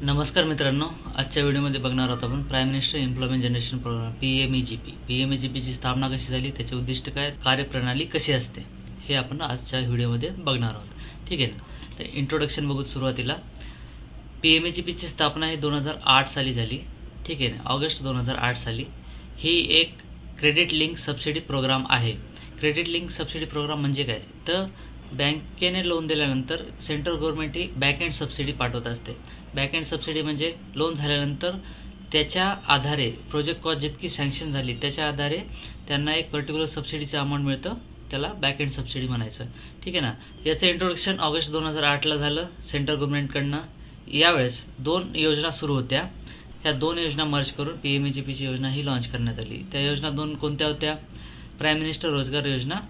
नमस्कार मित्रांनो, आजच्या व्हिडिओमध्ये बघणार आहोत आपण prime minister employment generation programme PMEGP ची स्थापना कशी झाली, त्याचे उद्दिष्ट काय, कार्यप्रणाली कशी असते, हे आपण आजच्या व्हिडिओमध्ये बघणार आहोत. ठीक आहे ना. तर इंट्रोडक्शन बघू. सुरुवातीला पीएमईजीपी ची स्थापना ही 2008 साली झाली. ठीक आहे ना. ऑगस्ट 2008 साली. ही एक क्रेडिट लिंक सबसिडी प्रोग्राम आहे. क्रेडिट लिंक सबसिडी प्रोग्राम म्हणजे काय, तर बँकेने लोन दिल्यानंतर सेंट्रल गव्हर्नमेंट ही बॅकएंड सबसिडी पाठवत असते. बॅकएंड सबसिडी म्हणजे लोन झाल्यानंतर त्याच्या आधारे प्रोजेक्ट कॉस्ट जितकी सँक्शन झाली त्याच्या आधारे त्यांना एक पर्टिक्युलर सबसिडीचं अमाऊंट मिळतं, त्याला बॅकएंड सबसिडी म्हणायचं. ठीक आहे ना. याचं इंट्रोडक्शन ऑगस्ट 2008ला झालं सेंट्रल गव्हर्नमेंटकडनं. यावेळेस 2 योजना सुरू होत्या. ह्या 2 योजना मर्ज करून पीएमईजीपीची योजना ही लॉन्च करण्यात आली. त्या योजना 2 कोणत्या होत्या, प्राईम मिनिस्टर रोजगार योजना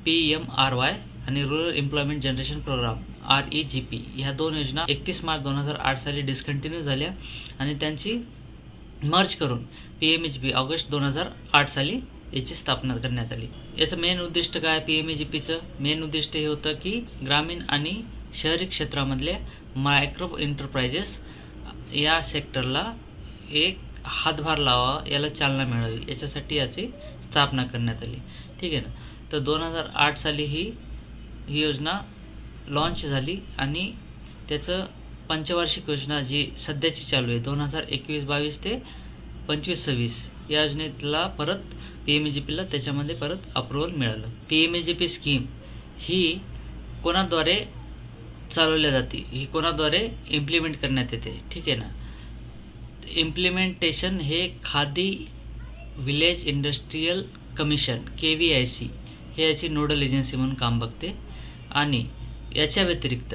PMRY आणि rural employment generation programme REGP. ह्या 2 योजना 31 मार्च 2008 साली डिस्कंटिन्यू झाल्या आणि त्यांची मर्ज करून पीएमईजीपी ऑगस्ट 2008 साली याची स्थापना करण्यात आली. याचं मेन उद्दिष्ट काय, पीएमईजीपीचं मेन उद्दिष्ट हे होतं की ग्रामीण आणि शहरी क्षेत्रामधले मायक्रो एंटरप्राइजेस या सेक्टरला एक हातभार लावा, याला चालना मिळावी, याच्यासाठी याची स्थापना करण्यात आली. ठीक आहे ना. तर 2008 साली ही योजना लॉन्च झाली आणि त्याचं पंचवार्षिक योजना जी सध्याची चालू आहे 2021-22 ते 25-26 या योजनेला परत पीएमईजीपीला त्याच्यामध्ये परत अप्रुव्हल मिळालं. पीएमईजीपी स्कीम ही कोणाद्वारे चालवल्या जाते, ही कोणाद्वारे इम्प्लिमेंट करण्यात येते. ठीक आहे ना. इम्प्लिमेंटेशन हे khadi village industrial commission KVIC हे याची नोडल एजन्सी म्हणून काम बघते. आणि याच्या व्यतिरिक्त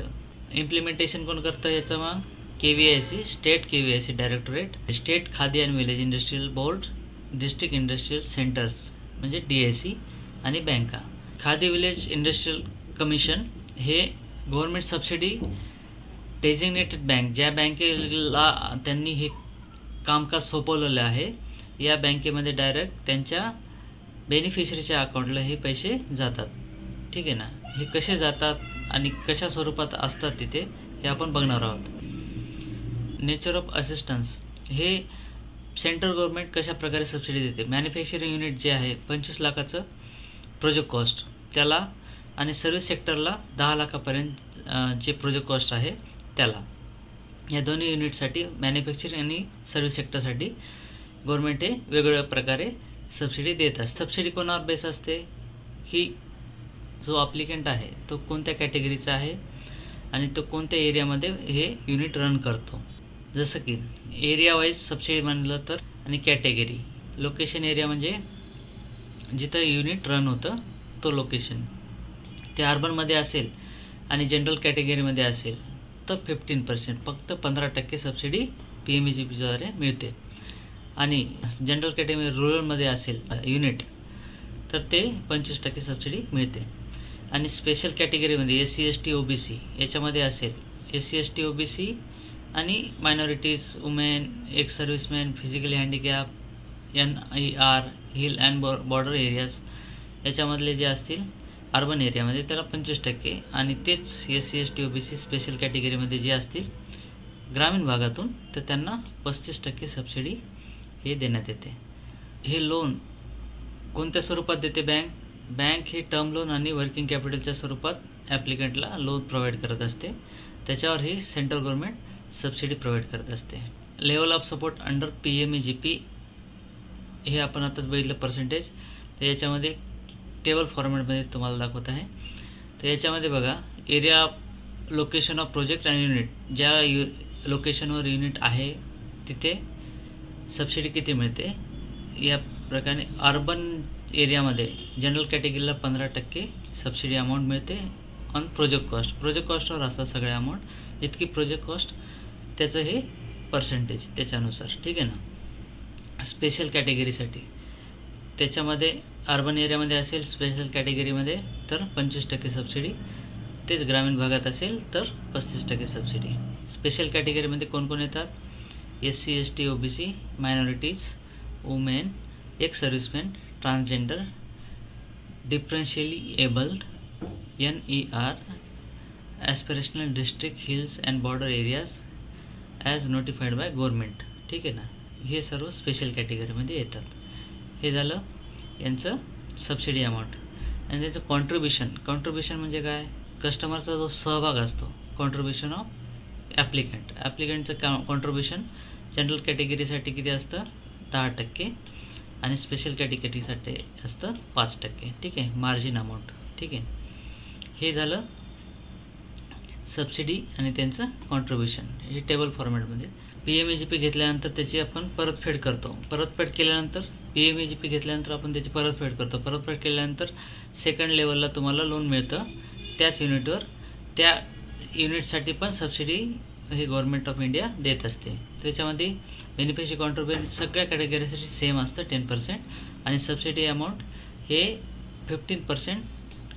इम्प्लिमेंटेशन कोण करतं याचं, मग KVIC state KVIC directorate, state khadi and village industrial board, district industrial centres म्हणजे DIC आणि बँका. खादी विलेज इंडस्ट्रियल कमिशन हे गव्हर्नमेंट सबसिडी डेझिग्नेटेड बँक, ज्या बँकेला त्यांनी हे कामकाज सोपवलेलं आहे, या बँकेमध्ये डायरेक्ट त्यांच्या बेनिफिशरीच्या अकाउंटला हे पैसे जातात. ठीक आहे ना. हे कसे जातात आणि कशा स्वरूपात असतात तिथे हे आपण बघणार आहोत. नेचर ऑफ असिस्टन्स हे सेंट्रल गव्हर्नमेंट कशा प्रकारे सबसिडी देते. मॅन्युफॅक्चरिंग युनिट जे आहे 25 लाखाचं प्रोजेक्ट कॉस्ट त्याला, आणि सर्व्हिस सेक्टरला 10 लाखापर्यंत जे प्रोजेक्ट कॉस्ट आहे त्याला. या दोन्ही युनिटसाठी मॅन्युफॅक्चरिंग आणि सर्व्हिस सेक्टरसाठी गव्हर्नमेंट हे वेगवेगळ्या प्रकारे सबसिडी देत असते. सबसिडी कोणावर बेस असते की जो ॲप्लिकंट आहे तो कोणत्या कॅटेगरीचा आहे आणि तो कोणत्या एरियामध्ये हे युनिट रन करतो. जसं की एरिया वाईज सबसिडी म्हणलं तर, आणि कॅटेगरी, लोकेशन एरिया म्हणजे जिथं युनिट रन होतं तो लोकेशन, ते अर्बनमध्ये असेल आणि जनरल कॅटेगरीमध्ये असेल तर 15%, फक्त 15% सबसिडी पीएमईजीपीद्वारे मिळते. आणि जनरल कॅटेगरी रुरलमध्ये असेल युनिट तर ते 25% सबसिडी मिळते. आणि स्पेशल कॅटेगरीमध्ये SC ST OBC याच्यामध्ये असेल SC ST OBC आणि minorities, women, ex serviceman, physically handicap, NER, hill and border areas याच्यामधले जे असतील अर्बन एरियामध्ये त्याला 25%, आणि तेच SC ST OBC स्पेशल कॅटेगरीमध्ये जे असतील ग्रामीण भागातून तर त्यांना 35% सबसिडी हे देण्यात येते. हे लोन कोणत्या स्वरूपात देते बँक हे टर्म लोन आणि वर्किंग कॅपिटलच्या स्वरूपात ॲप्लिकंटला लोन प्रोव्हाइड करत असते. त्याच्यावर ही सेंट्रल गव्हर्नमेंट सबसिडी प्रोव्हाइड करत असते. Level of support under PMEGP हे आपण आताच बघितलं पर्सेंटेज. तर याच्यामध्ये टेबल फॉर्मॅटमध्ये तुम्हाला दाखवत आहे. तर याच्यामध्ये बघा, एरिया, लोकेशन ऑफ प्रोजेक्ट आणि युनिट, ज्या लोकेशनवर युनिट आहे तिथे सबसिडी किती मिळते. या प्रकारे अर्बन एरियामध्ये जनरल कॅटेगरीला 15% सबसिडी अमाऊंट मिळते ऑन प्रोजेक्ट कॉस्टवर असतात सगळे अमाऊंट, जितकी प्रोजेक्ट कॉस्ट त्याचं हे पर्सेंटेज त्याच्यानुसार. ठीक आहे ना. स्पेशल कॅटेगरीसाठी त्याच्यामध्ये अर्बन एरियामध्ये असेल स्पेशल कॅटेगरीमध्ये तर 25% सबसिडी, तेच ग्रामीण भागात असेल तर 35% सबसिडी. स्पेशल कॅटेगरीमध्ये कोण कोण येतात, SC ST OBC, minorities, women, ex serviceman, transgender, differentially abled, NER, aspirational district, hills and border areas, as notified by government. ठीक आहे ना, हे सर्व स्पेशल कॅटेगरीमध्ये येतात. हे झालं यांचं सबसिडी अमाऊंट. आणि त्याचं कॉन्ट्रीब्युशन म्हणजे काय, कस्टमरचा जो सहभाग असतो, कॉन्ट्रीब्युशन ऑफ ॲप्लिकंटचं कॉन्ट्रीब्युशन जनरल कॅटेगरीसाठी किती असतं 10% आणि स्पेशल कॅटेगरीसाठी असतं 5%. ठीक आहे, मार्जिन अमाऊंट. ठीक आहे, हे झालं सबसिडी आणि त्यांचं कॉन्ट्रीब्युशन. हे टेबल फॉर्मॅटमध्ये. PMAGP घेतल्यानंतर त्याची आपण परतफेड करतो. परतफेड केल्यानंतर PMAGP घेतल्यानंतर आपण त्याची परतफेड करतो. परतफेड केल्यानंतर सेकंड लेवलला तुम्हाला लोन मिळतं त्याच युनिटवर. त्या युनिटसाठी पण सबसिडी हे गव्हर्नमेंट ऑफ इंडिया देत असते. त्याच्यामध्ये बेनिफिशियरी कॉन्ट्रीब्युशन सगळ्या कॅटेगरीसाठी सेम असतं 10% आणि सबसिडी अमाऊंट हे 15%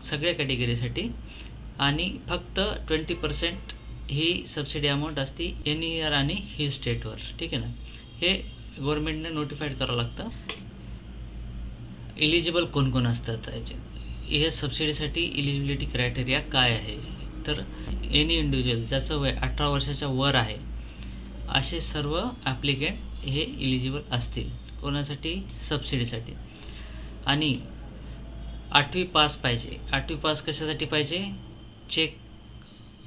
सगळ्या कॅटेगरीसाठी आणि फक्त 20% ही सबसिडी अमाऊंट असते एनी इयर आणि ही स्टेटवर. ठीक आहे ना, हे गव्हर्नमेंटने नोटिफाईड करावं लागतं. इलिजिबल कोण कोण असतात याच्यात, हे सबसिडीसाठी इलिजिबिलिटी क्रायटेरिया काय आहे, तर एनी इंडिव्हिज्युअल ज्याचं वय 18 वर्षाच्या वर आहे असे सर्व ॲप्लिकेंट हे इलिजिबल असतील. कोणासाठी, सबसिडीसाठी. आणि 8वी पास पाहिजे. 8वी पास कशासाठी पाहिजे, चेक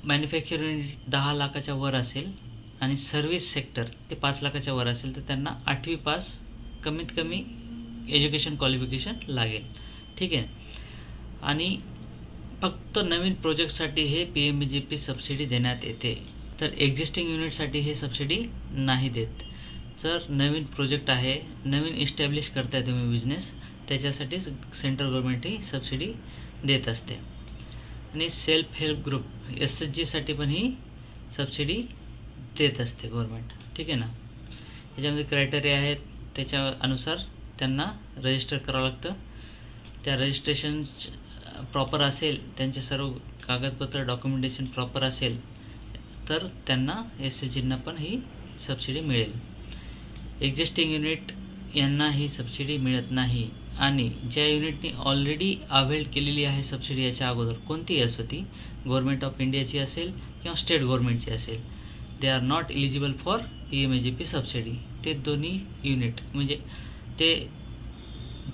मॅन्युफॅक्चरिंग युनिट 10 लाखाच्या वर असेल आणि सर्व्हिस सेक्टर ते 5 लाखाच्या वर असेल तर त्यांना 8वी पास कमीत कमी एज्युकेशन क्वालिफिकेशन लागेल. ठीक आहे, आणि फक्त नवीन प्रोजेक्टसाठी हे PMAGP सबसिडी देण्यात येते. तर एक्झिस्टिंग युनिटसाठी हे सबसिडी नाही देत. जर नवीन प्रोजेक्ट आहे, नवीन इस्टॅब्लिश करताय तुम्ही बिझनेस, त्याच्यासाठीच सेंट्रल गव्हर्नमेंट ही सबसिडी देत असते. आणि सेल्फ हेल्प ग्रुप SHGसाठी पण ही सबसिडी देत असते गव्हर्नमेंट. ठीक आहे ना, याच्यामध्ये क्रायटेरिया आहेत, त्याच्या अनुसार त्यांना रजिस्टर करावं लागतं. त्या रजिस्ट्रेशन प्रॉपर असेल, त्यांचे सर्व कागदपत्र डॉक्युमेंटेशन प्रॉपर असेल तर त्यांना SHGना पण ही सबसिडी मिळेल. एक्झिस्टिंग युनिट यांना ही सबसिडी मिळत नाही. आणि ज्या युनिटनी ऑलरेडी अवेल केलेली आहे सबसिडी याच्या अगोदर, कोणतीही असो ती, गव्हर्नमेंट ऑफ इंडियाची असेल किंवा स्टेट गव्हर्नमेंटची असेल, they are not eligible for PMAGP subsidy. ते दोन्ही युनिट म्हणजे ते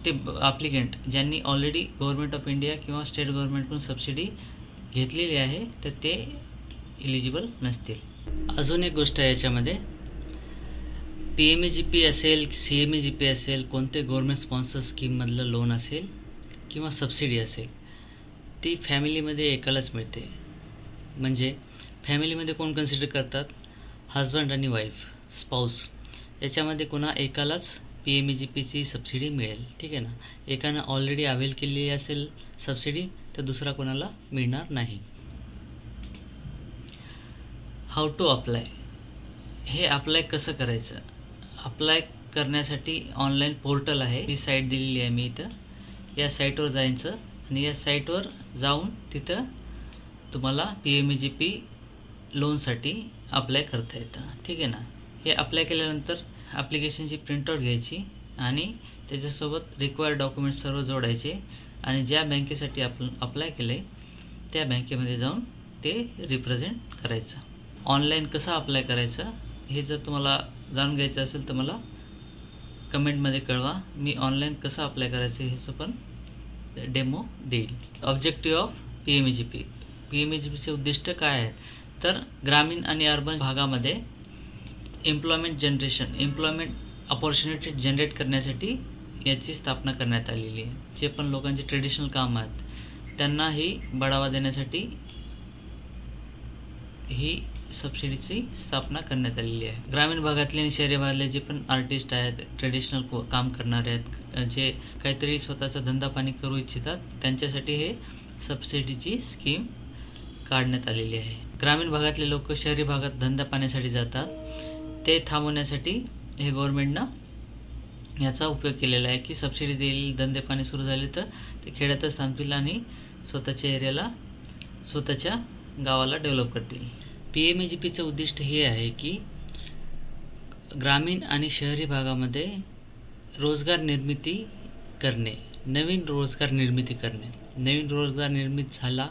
ॲप्लिकंट ज्यांनी ऑलरेडी गव्हर्नमेंट ऑफ इंडिया किंवा स्टेट गव्हर्नमेंटकडून सबसिडी घेतलेली आहे तर ते एलिजिबल नसतील. अजून एक गोष्ट आहे याच्यामध्ये, PMAGP असेल, CMAGP असेल, कोणते गव्हर्नमेंट स्पॉन्सर स्कीममधलं लोन असेल किंवा सबसिडी असेल, ती फॅमिलीमध्ये एकालाच मिळते. म्हणजे फॅमिलीमध्ये कोण कन्सिडर करतात, हजबंड आणि वाईफ, स्पाऊस, याच्यामध्ये कोणा एकालाच PMAGPची सबसिडी मिळेल. ठीक आहे ना, एकानं ऑलरेडी अवेल केलेली असेल सबसिडी तर दुसरा कोणाला मिळणार नाही. हाऊ टू अप्लाय, हे अप्लाय कसं करायचं, अप्लाय करण्यासाठी ऑनलाईन पोर्टल आहे, ही साईट दिलेली आहे मी इथं. या साईटवर जायचं आणि या साईटवर जाऊन तिथं तुम्हाला PMAGP लोनसाठी अप्लाय करता येतं. ठीक आहे ना, हे अप्लाय केल्यानंतर ॲप्लिकेशनची प्रिंटआउट घ्यायची आणि त्याच्यासोबत रिक्वायर्ड डॉक्युमेंट सर्व जोडायचे आणि ज्या बँकेसाठी आपण अप्लाय केलं आहे त्या बँकेमध्ये जाऊन ते रिप्रेझेंट करायचं. ऑनलाईन कसं अप्लाय करायचं हे जर तुम्हाला जाणून घ्यायचं असेल तर मला कमेंटमध्ये कळवा. मी ऑनलाईन कसं अप्लाय करायचं ह्याचं पण डेमो देईल. ऑब्जेक्टिव्ह ऑफ PMAGPचे उद्दिष्ट काय आहेत, तर ग्रामीण आणि अर्बन भागामध्ये एम्प्लॉयमेंट अपॉर्च्युनिटी जनरेट करण्यासाठी याची स्थापना करण्यात आलेली आहे. जे पण लोकांचे ट्रेडिशनल काम आहेत त्यांनाही बढावा देण्यासाठी ही सबसिडीची स्थापना करण्यात आलेली आहे. ग्रामीण भागातले आणि शहरी भागातले जे पण आर्टिस्ट आहेत, ट्रेडिशनल काम करणारे आहेत, जे काहीतरी स्वतःचा धंदा पाणी करू इच्छितात, त्यांच्यासाठी हे सबसिडीची स्कीम काढण्यात आलेली आहे. ग्रामीण भागातले लोक शहरी भागात धंदा पाण्यासाठी जातात, ते थांबवण्यासाठी हे गव्हर्नमेंटनं याचा उपयोग केलेला आहे की सबसिडी देईल, धंदे पाणी सुरू झाले तर ते खेड्यातच थांबतील आणि स्वतःच्या एरियाला, स्वतःच्या गावाला डेव्हलप करतील. PMAGPचं उद्दिष्ट हे आहे की ग्रामीण आणि शहरी भागामध्ये रोजगार निर्मिती करणे, नवीन रोजगार निर्मिती करणे. नवीन रोजगार निर्मित झाला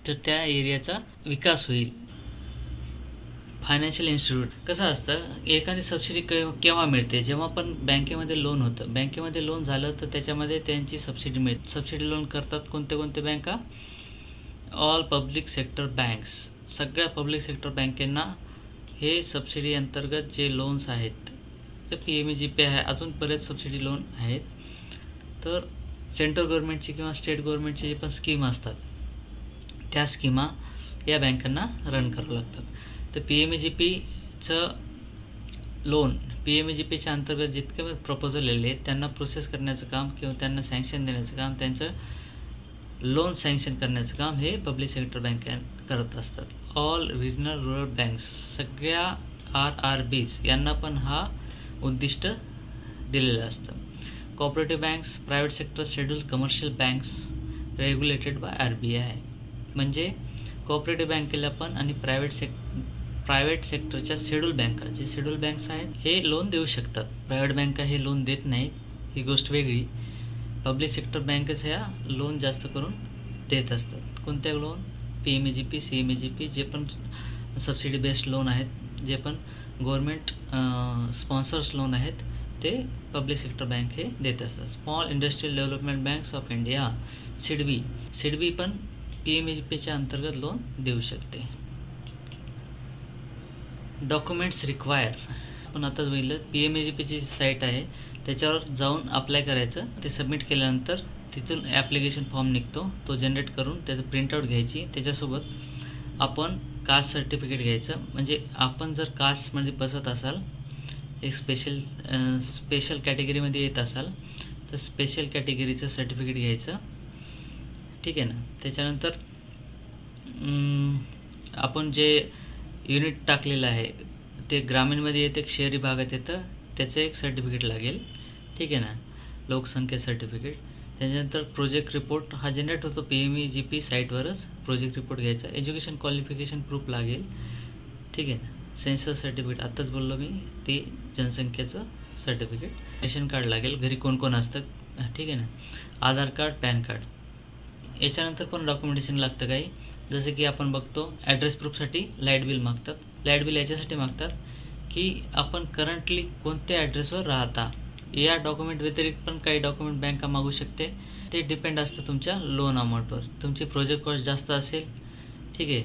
तर त्या एरियाचा विकास होईल. फायनान्शियल इन्स्टिट्यूट कसं असतं, एखादी सबसिडी केव्हा मिळते, जेव्हा पण बँकेमध्ये लोन होतं, बँकेमध्ये लोन झालं तर त्याच्यामध्ये त्यांची सबसिडी मिळते. सबसिडी लोन करतात कोणते कोणते बँका? All public sector banks. सगळ्या पब्लिक सेक्टर बँकेंना हे सबसिडी अंतर्गत जे लोन्स आहेत ते PMEGP आहे, अजून बरेच सबसिडी लोन आहेत. तर सेंट्रल गव्हर्नमेंटची किंवा स्टेट गव्हर्नमेंटची जे पण स्कीम असतात त्या स्कीमा या बँकांना रन करावं लागतात. तर PMEGPचं लोन, PMEGPच्या अंतर्गत जितके प्रपोजल आले आहेत त्यांना प्रोसेस करण्याचं काम किंवा त्यांना सँक्शन देण्याचं काम, त्यांचं लोन सँक्शन करण्याचं काम हे पब्लिक सेक्टर बँका करत असतात. ऑल रिजनल रुरल बँक्स, सगळ्या RRBs यांना पण हा उद्दिष्ट दिलेलं असतं. Cooperative banks, private sector, schedule commercial banks regulated by RBI. म्हणजे कोऑपरेटिव्ह बँकेला पण आणि प्रायव्हेट सेक्टरच्या शेड्यूल बँका, जे शेड्यूल बँक्स आहेत हे लोन देऊ शकतात. प्रायव्हेट बँका हे लोन देत नाहीत, ही गोष्ट वेगळी. पब्लिक सेक्टर बँकेच ह्या लोन जास्त करून देत असतात. कोणत्या लोन? PMEGP, CMEGP, जे पण सबसिडी बेस्ड लोन आहेत, जे पण गव्हर्नमेंट स्पॉन्सर्स लोन आहेत ते पब्लिक सेक्टर बँक हे देत असतात. Small industrial development banks of India, SIDBI पण PMEGPच्या अंतर्गत लोन देऊ शकते. डॉक्युमेंट्स रिक्वायर, आपण आताच बघितलं PMEGPची साईट आहे त्याच्यावर जाऊन अप्लाय करायचं. ते सबमिट केल्यानंतर तिथून ॲप्लिकेशन फॉर्म निघतो, तो जनरेट करून त्याचं प्रिंटआउट घ्यायची. त्याच्यासोबत आपण कास्ट सर्टिफिकेट घ्यायचं. म्हणजे आपण जर कास्टमध्ये बसत असाल, एक स्पेशल कॅटेगरीमध्ये येत असाल तर स्पेशल कॅटेगरीचं सर्टिफिकेट घ्यायचं. ठीक आहे ना. त्याच्यानंतर आपण जे युनिट टाकलेलं आहे ते ग्रामीणमध्ये येतं, शहरी भागात येतं, त्याचं एक सर्टिफिकेट लागेल. ठीक आहे ना, लोकसंख्या सर्टिफिकेट. त्याच्यानंतर प्रोजेक्ट रिपोर्ट हा जनरेट होतो PMEGP साईटवरच. प्रोजेक्ट रिपोर्ट घ्यायचा. एज्युकेशन क्वालिफिकेशन प्रूफ लागेल. ठीक आहे ना. सेन्सस सर्टिफिकेट आत्ताच बोललो मी, ते जनसंख्येचं सर्टिफिकेट. रेशन कार्ड लागेल, घरी कोण कोण असतं. ठीक आहे ना. आधार कार्ड, पॅन कार्ड. याच्यानंतर पण डॉक्युमेंटेशन लागतं काही, जसं की आपण बघतो ॲड्रेस प्रूफसाठी लाईट बिल मागतात. लाईट बिल याच्यासाठी मागतात की आपण करंटली कोणत्या ॲड्रेसवर राहता. या डॉक्युमेंट व्यतिरिक्त पण काही डॉक्युमेंट बँका मागू शकते. ते डिपेंड असतं तुमच्या लोन अमाऊंटवर. तुमची प्रोजेक्ट कॉस्ट जास्त असेल, ठीक आहे,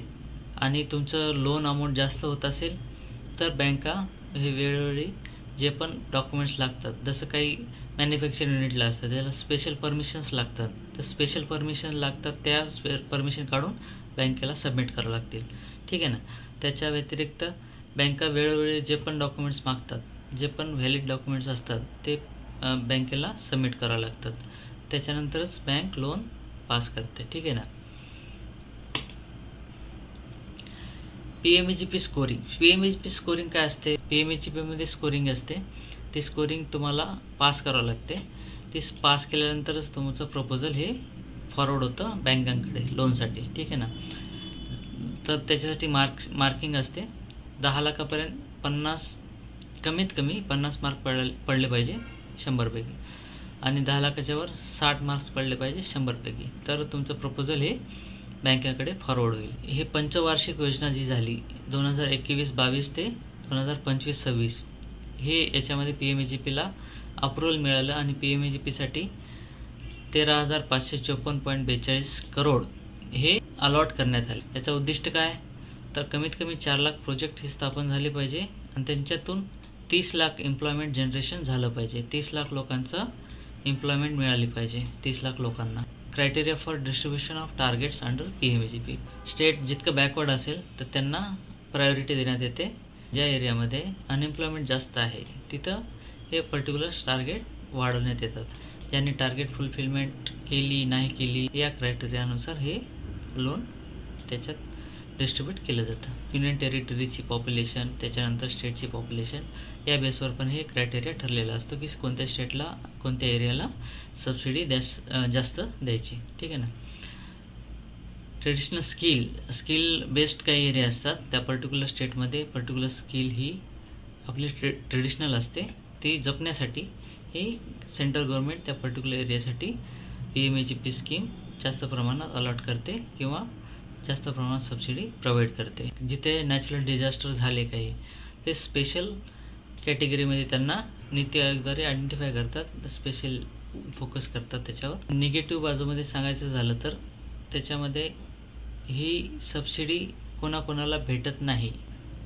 आणि तुमचं लोन अमाऊंट जास्त होत असेल तर बँका हे वेळोवेळी जे पण डॉक्युमेंट्स लागतात, जसं काही मॅन्युफॅक्चरिंग युनिटला असतं त्याला स्पेशल परमिशन्स लागतात, तर स्पेशल परमिशन लागतात, त्या परमिशन काढून बँकेला सबमिट करावं लागतील. ठीक आहे ना. त्याच्या व्यतिरिक्त बँका वेळोवेळी जे पण डॉक्युमेंट्स मागतात, जे पण व्हॅलिड डॉक्युमेंट्स असतात ते बँकेला सबमिट करावं लागतात. त्याच्यानंतरच बँक लोन पास करते. ठीक आहे ना. PMEGP scoring. PMEGP स्कोरिंग काय असते? PMEGPमध्ये स्कोरिंग असते. ती स्कोरिंग तुम्हाला पास करावं लागते. ती पास केल्यानंतरच तुमचं प्रपोजल हे फॉरवर्ड होतं बँकांकडे लोनसाठी. ठीक आहे ना. तर त्याच्यासाठी मार्किंग असते. 10 लाखापर्यंत कमीत कमी 50 मार्क पडले पाहिजे 100 पैकी, आणि 10 लाखाच्या वर 60 मार्क्स पडले पाहिजे 100 पैकी, तर तुमचं प्रपोजल हे बँकेकडे फॉरवर्ड होईल. हे पंचवार्षिक योजना जी झाली 2021-22 ते 2025-26, हे याच्यामध्ये PMEGPला अप्रुव्हल मिळालं आणि PMEGPसाठी 13,554.42 करोड हे अलॉट करण्यात आले. याचं उद्दिष्ट काय? तर कमीत कमी 4 लाख प्रोजेक्ट हे स्थापन झाले पाहिजे आणि त्यांच्यातून 30 लाख एम्प्लॉयमेंट जनरेशन झालं पाहिजे. 30 लाख लोकांचं एम्प्लॉयमेंट मिळाली पाहिजे. 30 लाख लोकांना. Criteria for distribution of targets under PMEGP. State जितकं बॅकवर्ड असेल तर त्यांना प्रायोरिटी देण्यात येते. ज्या एरियामध्ये अनएम्प्लॉयमेंट जास्त आहे तिथं हे पर्टिक्युलर टार्गेट वाढवण्यात येतात. ज्यांनी टार्गेट फुलफिलमेंट केली नाही केली या क्रायटेरियानुसार हे लोन त्याच्यात डिस्ट्रीब्यूट केलं जातं. युनियन टेरिटरीची पॉप्युलेशन, त्याच्यानंतर स्टेटची पॉप्युलेशन, या बेसवर पण हे क्रायटेरिया ठरलेला असतो की कोणत्या स्टेटला कोणत्या एरियाला सबसिडी जास्त द्यायची. ठीक आहे ना. ट्रेडिशनल स्किल बेस्ड काही एरिया असतात, त्या पर्टिक्युलर स्टेटमध्ये पर्टिक्युलर स्किल ही आपली ट्रेडिशनल असते, ती जपण्यासाठी हे सेंट्रल गव्हर्नमेंट त्या पर्टिक्युलर एरियासाठी PMEGP स्कीम जास्त प्रमाणात अलॉट करते किंवा जास्त प्रमाणात सबसिडी प्रोव्हाइड करते. जिथे नॅचरल डिझास्टर झाले काही ते स्पेशल कॅटेगरीमध्ये त्यांना नीती आयोगद्वारे आयडेंटिफाय करतात, स्पेशल फोकस करतात त्याच्यावर. निगेटिव्ह बाजूमध्ये सांगायचं झालं तर त्याच्यामध्ये ही सबसिडी कोणाकोणाला भेटत नाही.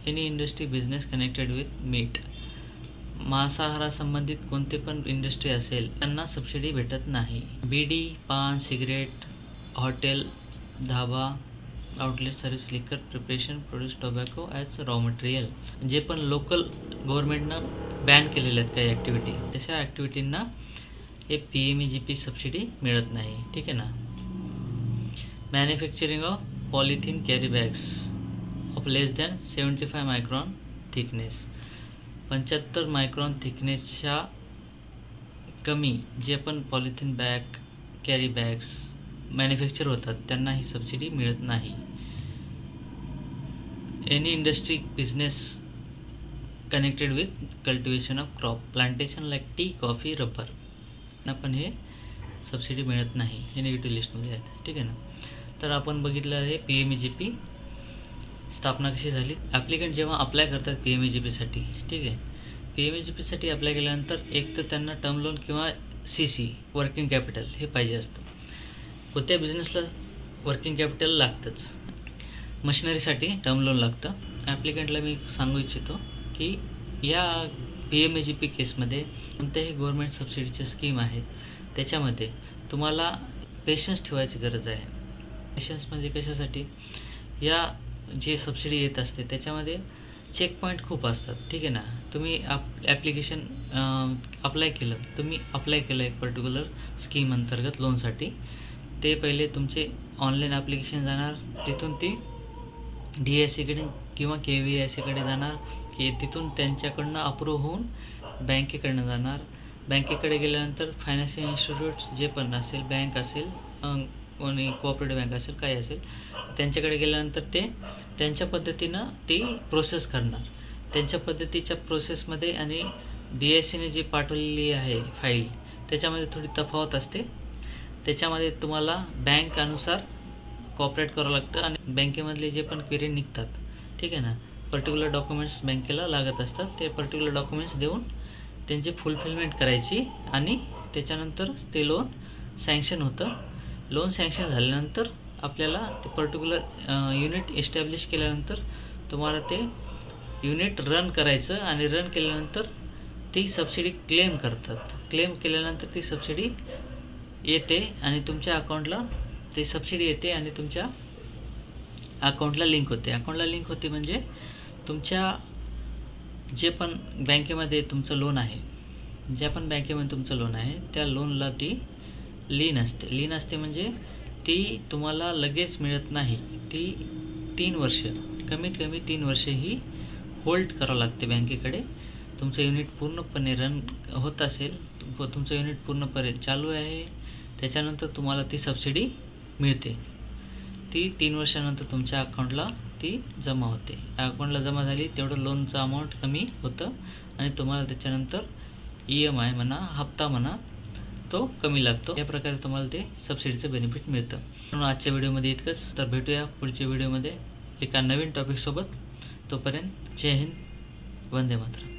Any industry business connected with meat, मांसाहारा संबंधित कोणते पण इंडस्ट्री असेल त्यांना सबसिडी भेटत नाही. बीडी, पान, सिगरेट, हॉटेल, धाबा, आउटलेट सर्व्हिस, लिकर, preparation, produce tobacco as raw material, जे पण लोकल गव्हर्नमेंटनं बॅन केलेले आहेत काही ॲक्टिव्हिटी, तशा ॲक्टिव्हिटींना हे PMEGP सबसिडी मिळत नाही. ठीक आहे ना. Manufacturing of polythene carry bags of less than 75 micron thickness, 75 micron थिकनेसच्या कमी जे पण polythene bag, carry bags manufacture होतात त्यांना ही सबसिडी मिळत नाही. Any industry business connected with cultivation of crop, plantation like tea, coffee, rubber ना पण हे सबसिडी मिळत नाही. हे निगेटिव्ह लिस्टमध्ये आहेत. ठीक आहे ना. तर आपण बघितलं आहे PMEGP स्थापना कशी झाली. ॲप्लिकंट जेव्हा अप्लाय करतात PMEGPसाठी, ठीक आहे, PMEGPसाठी अप्लाय केल्यानंतर एक तर त्यांना टर्म लोन किंवा CC वर्किंग कॅपिटल हे पाहिजे असतं. कोणत्या बिझनेसला वर्किंग कॅपिटल लागतंच. मशिनरीसाठी टर्म लोन लागतं. ॲप्लिकंटला मी सांगू इच्छितो की या PMEGP केसमध्ये कोणत्याही गव्हर्नमेंट सबसिडीच्या स्कीम आहेत त्याच्यामध्ये तुम्हाला पेशन्स ठेवायची गरज आहे. पेशन्स म्हणजे कशासाठी, या जे सबसिडी येत असते त्याच्यामध्ये चेक पॉईंट खूप असतात. ठीक आहे ना. तुम्ही ॲप्लिकेशन अप्लाय केलं एक पर्टिक्युलर स्कीम अंतर्गत लोनसाठी, ते पहिले तुमचे ऑनलाईन ॲप्लिकेशन जाणार, तिथून ती DSEकडे किंवा KVICकडे जाणार, की तिथून त्यांच्याकडनं अप्रूव्ह होऊन बँकेकडनं जाणार. बँकेकडे गेल्यानंतर फायनान्शियल इन्स्टिट्यूट्स जे पण असेल, बँक असेल, कोणी कोऑपरेटिव्ह बँक असेल, काही असेल, त्यांच्याकडे गेल्यानंतर ते त्यांच्या पद्धतीनं ती प्रोसेस करणार. त्यांच्या पद्धतीच्या प्रोसेसमध्ये आणि DSEने जी पाठवलेली आहे फाईल त्याच्यामध्ये थोडी तफावत असते. त्याच्यामध्ये तुम्हाला बँक अनुसार कॉपरेट करावं लागतं आणि बँकेमधले जे पण क्वेरी निघतात, ठीक आहे ना, पर्टिक्युलर डॉक्युमेंट्स बँकेला लागत असतात. ते पर्टिक्युलर डॉक्युमेंट्स देऊन त्यांची फुलफिलमेंट करायची आणि त्याच्यानंतर ते लोन सँक्शन होतं. लोन सँक्शन झाल्यानंतर आपल्याला ते पर्टिक्युलर युनिट एस्टॅब्लिश केल्यानंतर तुम्हाला ते युनिट रन करायचं आणि रन केल्यानंतर ती सबसिडी क्लेम करतात. क्लेम केल्यानंतर ती सबसिडी येते आणि तुमच्या अकाउंटला ती सबसिडी येते आणि तुमच्या अकाउंटला लिंक होते. अकाउंटला लिंक होते म्हणजे तुमच्या जे पण बँकेमध्ये तुमचं लोन आहे, ज्या पण बँकेमध्ये तुमचं लोन आहे त्या लोनला ती लीन असते म्हणजे ती तुम्हाला लगेच मिळत नाही. ती 3 वर्ष, कमीत कमी 3 वर्ष ही होल्ड करावं लागते बँकेकडे. तुमचं युनिट पूर्णपणे रन होत असेल, तुमचं युनिट पूर्णपणे चालू आहे, त्याच्यानंतर तुम्हाला ती सबसिडी मिळते. ती 3 वर्षानंतर तुमच्या अकाउंटला ती जमा होते. अकाउंटला जमा झाली तेवढं लोनचं अमाऊंट कमी होतं आणि तुम्हाला त्याच्यानंतर EMI म्हणा, हप्ता म्हणा, तो कमी लागतो. या प्रकारे तुम्हाला ते सबसिडीचं बेनिफिट मिळतं. म्हणून आजच्या व्हिडिओमध्ये इतकंच. तर भेटूया पुढच्या व्हिडिओमध्ये एका नवीन टॉपिकसोबत. तोपर्यंत जय हिंद, वंदे मातरम.